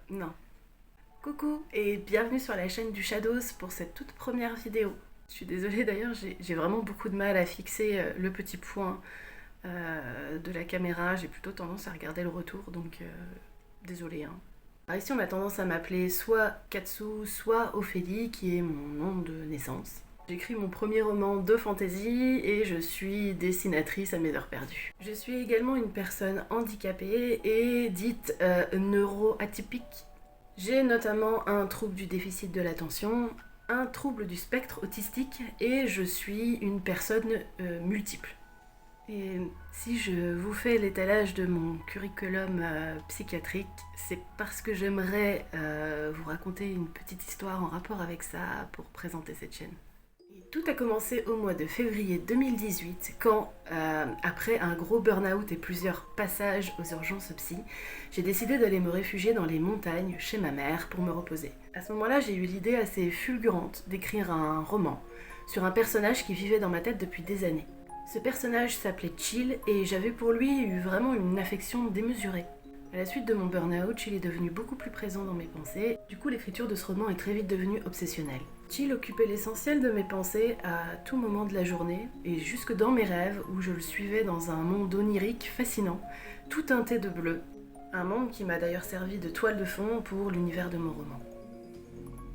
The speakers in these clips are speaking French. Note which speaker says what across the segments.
Speaker 1: Non. Coucou et bienvenue sur la chaîne du Shadows pour cette toute première vidéo. Je suis désolée d'ailleurs, j'ai vraiment beaucoup de mal à fixer le petit point de la caméra. J'ai plutôt tendance à regarder le retour, donc désolée. Hein. Alors ici on a tendance à m'appeler soit Katsu, soit Ophélie, qui est mon nom de naissance. J'écris mon premier roman de fantasy et je suis dessinatrice à mes heures perdues. Je suis également une personne handicapée et dite neuroatypique. J'ai notamment un trouble du déficit de l'attention, un trouble du spectre autistique et je suis une personne multiple. Et si je vous fais l'étalage de mon curriculum psychiatrique, c'est parce que j'aimerais vous raconter une petite histoire en rapport avec ça pour présenter cette chaîne. Tout a commencé au mois de février 2018 quand, après un gros burn-out et plusieurs passages aux urgences psy, j'ai décidé d'aller me réfugier dans les montagnes chez ma mère pour me reposer. À ce moment-là, j'ai eu l'idée assez fulgurante d'écrire un roman sur un personnage qui vivait dans ma tête depuis des années. Ce personnage s'appelait Chill et j'avais pour lui eu vraiment une affection démesurée. À la suite de mon burn-out, Chill est devenu beaucoup plus présent dans mes pensées. Du coup, l'écriture de ce roman est très vite devenue obsessionnelle. Chill occupait l'essentiel de mes pensées à tout moment de la journée et jusque dans mes rêves où je le suivais dans un monde onirique fascinant, tout teinté de bleu. Un monde qui m'a d'ailleurs servi de toile de fond pour l'univers de mon roman.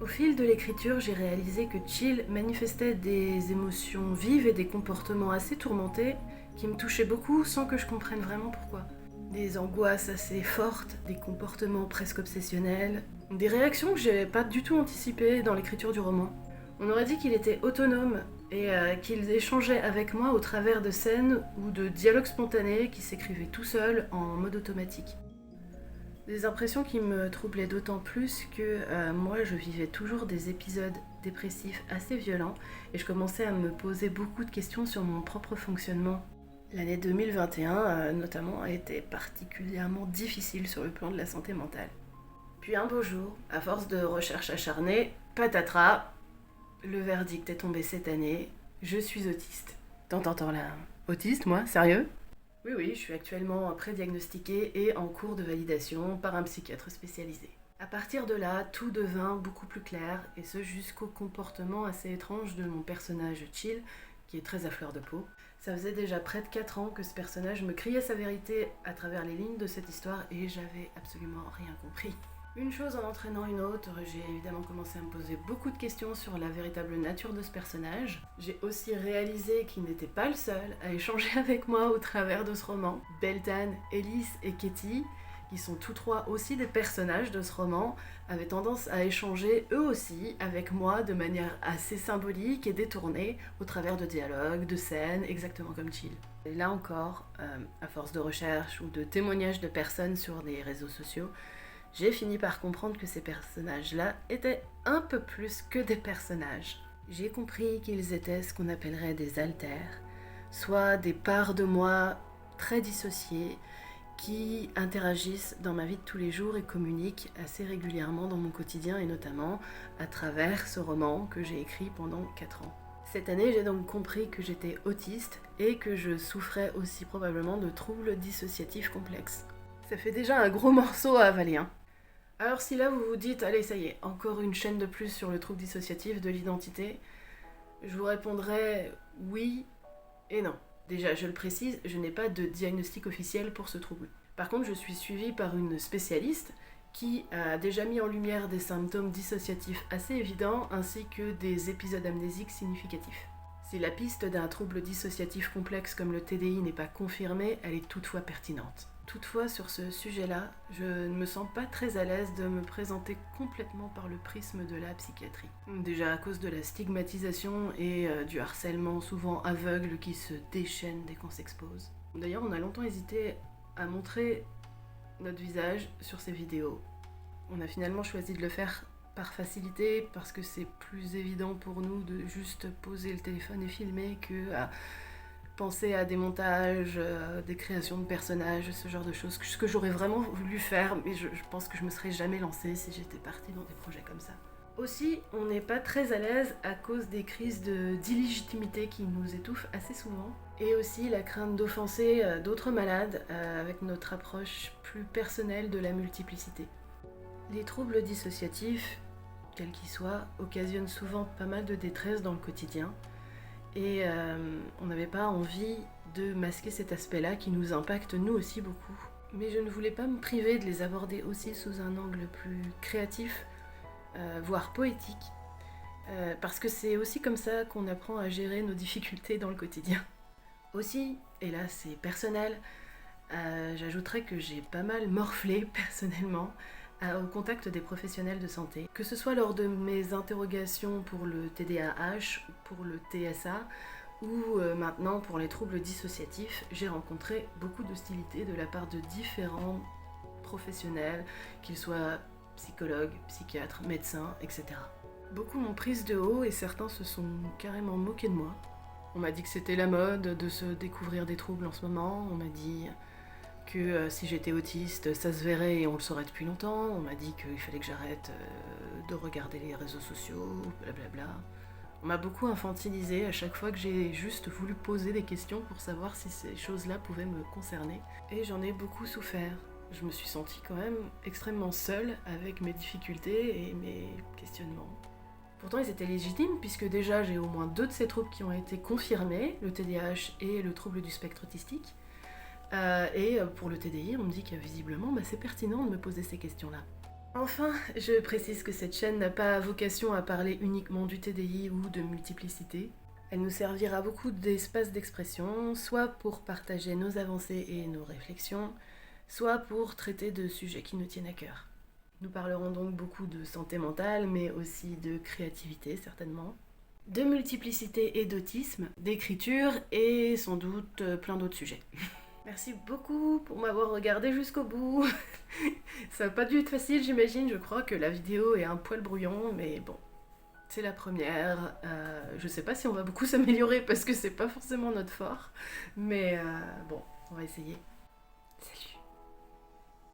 Speaker 1: Au fil de l'écriture, j'ai réalisé que Chill manifestait des émotions vives et des comportements assez tourmentés qui me touchaient beaucoup sans que je comprenne vraiment pourquoi. Des angoisses assez fortes, des comportements presque obsessionnels, des réactions que j'avais pas du tout anticipées dans l'écriture du roman. On aurait dit qu'il était autonome et qu'il échangeait avec moi au travers de scènes ou de dialogues spontanés qui s'écrivaient tout seul en mode automatique. Des impressions qui me troublaient d'autant plus que moi je vivais toujours des épisodes dépressifs assez violents et je commençais à me poser beaucoup de questions sur mon propre fonctionnement. L'année 2021 notamment a été particulièrement difficile sur le plan de la santé mentale. Puis un beau jour, à force de recherches acharnées, patatras, le verdict est tombé cette année, je suis autiste. T'entends là? Autiste moi? Sérieux? Oui, je suis actuellement pré-diagnostiquée et en cours de validation par un psychiatre spécialisé. À partir de là, tout devint beaucoup plus clair, et ce jusqu'au comportement assez étrange de mon personnage Chill, qui est très à fleur de peau. Ça faisait déjà près de 4 ans que ce personnage me criait sa vérité à travers les lignes de cette histoire et j'avais absolument rien compris. Une chose en entraînant une autre, j'ai évidemment commencé à me poser beaucoup de questions sur la véritable nature de ce personnage. J'ai aussi réalisé qu'il n'était pas le seul à échanger avec moi au travers de ce roman. Beltan, Elise et Katie, qui sont tous trois aussi des personnages de ce roman, avaient tendance à échanger eux aussi avec moi de manière assez symbolique et détournée au travers de dialogues, de scènes, exactement comme Chill. Et là encore, à force de recherche ou de témoignages de personnes sur les réseaux sociaux, j'ai fini par comprendre que ces personnages-là étaient un peu plus que des personnages. J'ai compris qu'ils étaient ce qu'on appellerait des alters, soit des parts de moi très dissociées, qui interagissent dans ma vie de tous les jours et communiquent assez régulièrement dans mon quotidien et notamment à travers ce roman que j'ai écrit pendant 4 ans. Cette année, j'ai donc compris que j'étais autiste et que je souffrais aussi probablement de troubles dissociatifs complexes. Ça fait déjà un gros morceau à avaler, hein. Alors si là vous vous dites, allez ça y est, encore une chaîne de plus sur le trouble dissociatif de l'identité, je vous répondrai oui et non. Déjà, je le précise, je n'ai pas de diagnostic officiel pour ce trouble. Par contre, je suis suivie par une spécialiste qui a déjà mis en lumière des symptômes dissociatifs assez évidents ainsi que des épisodes amnésiques significatifs. Si la piste d'un trouble dissociatif complexe comme le TDI n'est pas confirmée, elle est toutefois pertinente. Toutefois, sur ce sujet-là, je ne me sens pas très à l'aise de me présenter complètement par le prisme de la psychiatrie. Déjà à cause de la stigmatisation et du harcèlement souvent aveugle qui se déchaîne dès qu'on s'expose. D'ailleurs, on a longtemps hésité à montrer notre visage sur ces vidéos. On a finalement choisi de le faire par facilité parce que c'est plus évident pour nous de juste poser le téléphone et filmer que à penser à des montages, des créations de personnages, ce genre de choses, ce que j'aurais vraiment voulu faire, mais je pense que je me serais jamais lancée si j'étais partie dans des projets comme ça. Aussi, on n'est pas très à l'aise à cause des crises d'illégitimité qui nous étouffent assez souvent, et aussi la crainte d'offenser d'autres malades avec notre approche plus personnelle de la multiplicité. Les troubles dissociatifs, quels qu'ils soient, occasionnent souvent pas mal de détresse dans le quotidien et on n'avait pas envie de masquer cet aspect-là qui nous impacte nous aussi beaucoup. Mais je ne voulais pas me priver de les aborder aussi sous un angle plus créatif, voire poétique, parce que c'est aussi comme ça qu'on apprend à gérer nos difficultés dans le quotidien. Aussi, et là c'est personnel, j'ajouterais que j'ai pas mal morflé personnellement au contact des professionnels de santé, que ce soit lors de mes interrogations pour le TDAH, pour le TSA, ou maintenant pour les troubles dissociatifs, j'ai rencontré beaucoup d'hostilité de la part de différents professionnels, qu'ils soient psychologues, psychiatres, médecins, etc. Beaucoup m'ont prise de haut et certains se sont carrément moqués de moi. On m'a dit que c'était la mode de se découvrir des troubles en ce moment, on m'a dit que si j'étais autiste, ça se verrait et on le saurait depuis longtemps, on m'a dit qu'il fallait que j'arrête de regarder les réseaux sociaux, blablabla. On m'a beaucoup infantilisée à chaque fois que j'ai juste voulu poser des questions pour savoir si ces choses-là pouvaient me concerner. Et j'en ai beaucoup souffert. Je me suis sentie quand même extrêmement seule avec mes difficultés et mes questionnements. Pourtant ils étaient légitimes puisque déjà j'ai au moins 2 de ces troubles qui ont été confirmés, le TDAH et le trouble du spectre autistique. Et pour le TDI, on me dit que visiblement c'est pertinent de me poser ces questions-là. Enfin, je précise que cette chaîne n'a pas vocation à parler uniquement du TDI ou de multiplicité. Elle nous servira beaucoup d'espace d'expression, soit pour partager nos avancées et nos réflexions, soit pour traiter de sujets qui nous tiennent à cœur. Nous parlerons donc beaucoup de santé mentale, mais aussi de créativité certainement, de multiplicité et d'autisme, d'écriture et sans doute plein d'autres sujets. Merci beaucoup pour m'avoir regardé jusqu'au bout. Ça n'a pas dû être facile, j'imagine. Je crois que la vidéo est un poil brouillon, mais bon, c'est la première. Je sais pas si on va beaucoup s'améliorer parce que c'est pas forcément notre fort, mais bon, on va essayer.